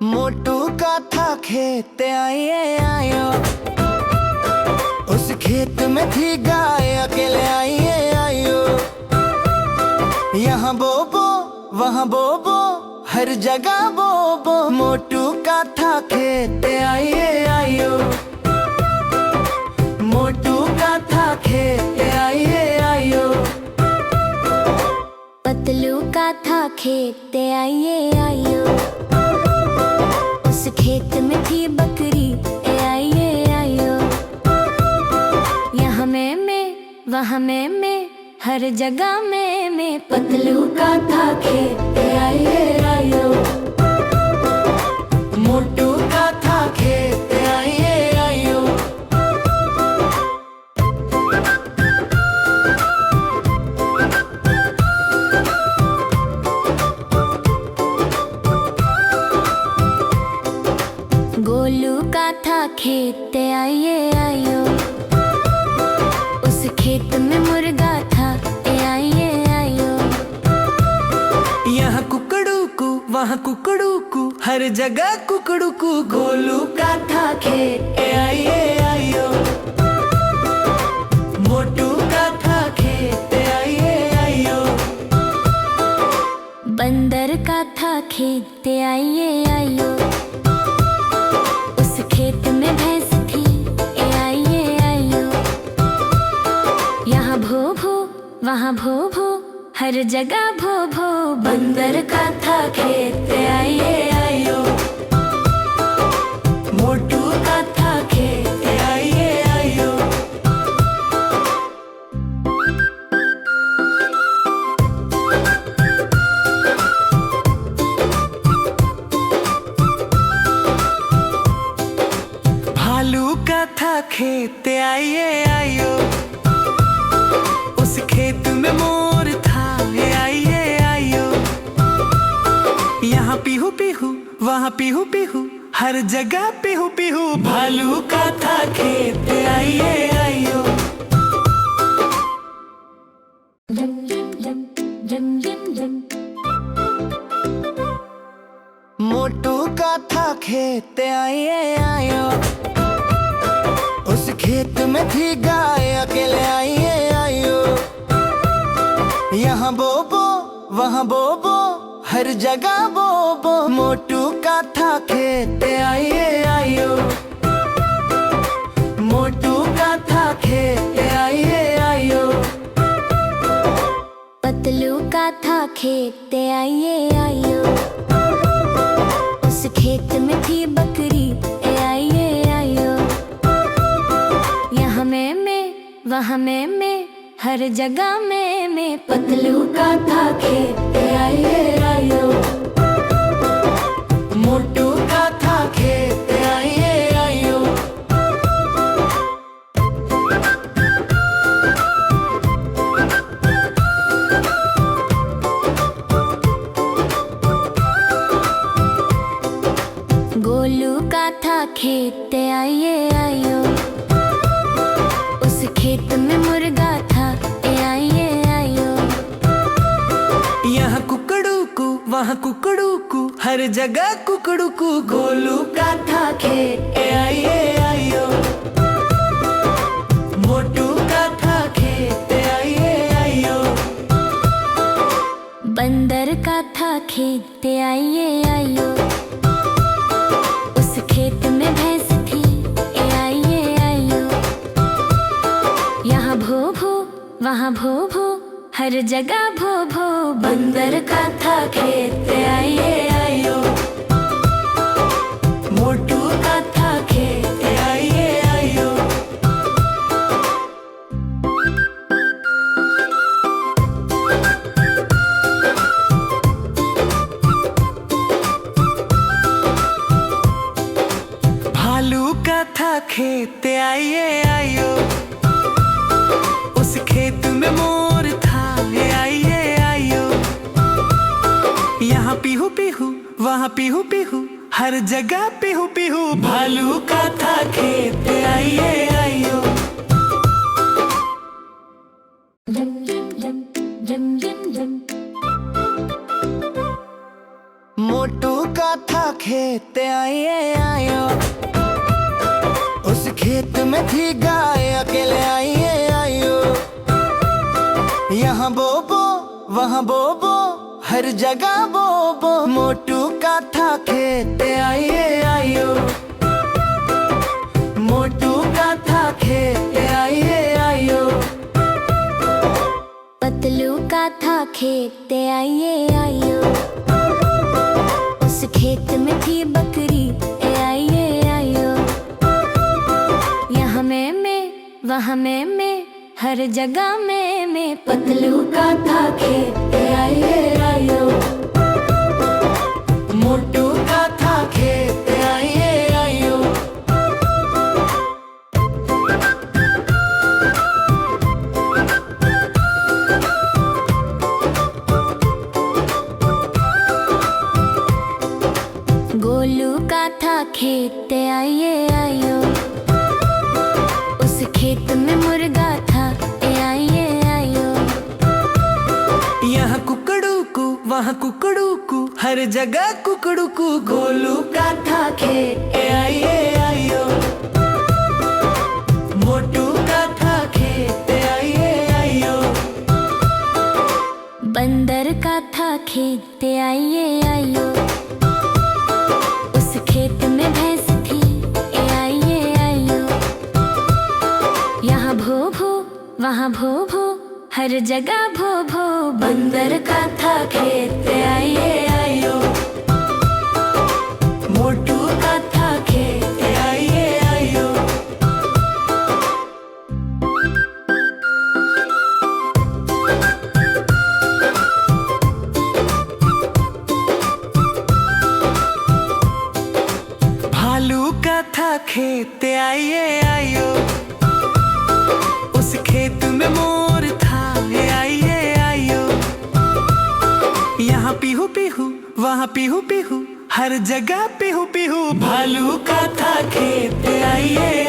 मोटू का था खेत आइए आयो, उस खेत में थी गाय अकेले आइए आयो। यहाँ बोबो वहाँ बोबो हर जगह बोबो, मोटू का था खेत आइए आयो, मोटू का था खेत आइए आयो। पतलू का था खेत आइए आयो, उस खेत में थी बकरी आइए आयो। यहाँ मैं वहाँ मैं हर जगह मैं, पतलू का था खेत आइए आयो, मोटू का था खेत आइए आयो। गोलू का था खेत आइए आयो, उस खेत में मुर्गा था आइए आयो। यहाँ कुकड़ू वहाँ कुकड़ू हर जगह कुकड़ू, गोलू का था खेत आइए आयो, मोटू का था खेत आइए आयो। बंदर का था खेत आइए आयो, उस खेत में भैंस थी आइए आयो। यहाँ भो वहाँ भो हर जगह भो, बंदर का था खेत आइए आयो, मोटू का था खेत आइए आयो। भालू का था खेत आइए आयो, उस खेत में मोर था आइए आयो। यहाँ पीहू पीहू वहाँ पीहू पीहू हर जगह पीहू पीहू, भालू का था खेत आइए आयो। मोटू का था खेत आइए आयो, उस खेत में थी गाय अकेले आइए आयो। यहाँ बोबो वहाँ बोबो हर जगह बोबो, मोटू का था खेत आइए आयो, मोटू का था खेत आइए आयो। पतलू का था खेत आइए आयो, उस खेत में थी बकरी आइए आयो। यहाँ मैं वहाँ मैं हर जगह मैं, पतलू का था खेत आइए आयो, मोटू का था खेत आइए आयो। गोलू का था खेत आइए आयो, उस खेत में मुर्गा था आइए आयो। यहाँ कुकड़ू वहाँ कुकड़ू हर जगह कुकड़ू, गोलू का था खेत आइए आयो, मोटू का था खेत आइए आयो। बंदर का था खेत आइए आयो, उस खेत में भैंस थी आइए आयो। यहाँ भो वहाँ भो हर जगह भो, बंदर का था खेत आइए आयो, मोटू का था खेत आइए आयो। भालू का था खेत आइए आयो, उस खेत में मोर था आइए आयो। यहाँ पीहू पीहू वहाँ पीहू पीहू हर जगह पीहू पीहू, भालू का था खेत आइए आयो। जम जम जम जम जम मोटू का था खेत आइए आयो, उस खेत में थी गाय अकेले आइए आयो। यहाँ बोबो वहाँ बोबो हर जगह बोबो, मोटू का था खेत आइए आयो, मोटू का था खेत आइए आयो। पतलू का था खेत आइए आयो, उस खेत में थी बकरी आइए आयो। यहाँ में वहाँ में हर जगह में, पतलू का था खेत आइए आयो, मोटू का था खेत आइए आयो। गोलू का था खेत आइए आयो, उस खेत में मुर्गा था आइए आयो। यहाँ कुकड़ू कू वहाँ कुकड़ू कू हर जगह कुकड़ू कू, गोलू का था खेत आइए आयो, मोटू का था खेत आइए आयो। बंदर का था खेत आइए आयो, उस खेत में भैंस थी आइए आयो। यहाँ भो भो वहाँ भो भो हर जगह भो भो, बंदर का था खेत आइए आयो, मोटू का था खेत आइए आयो। भालू का था खेत आइए आयो, उस खेत में मोर था आइए आयो। यहाँ पीहू पीहू वहाँ पीहू पीहू हर जगह पीहू पीहू, भालू का था खेत आइए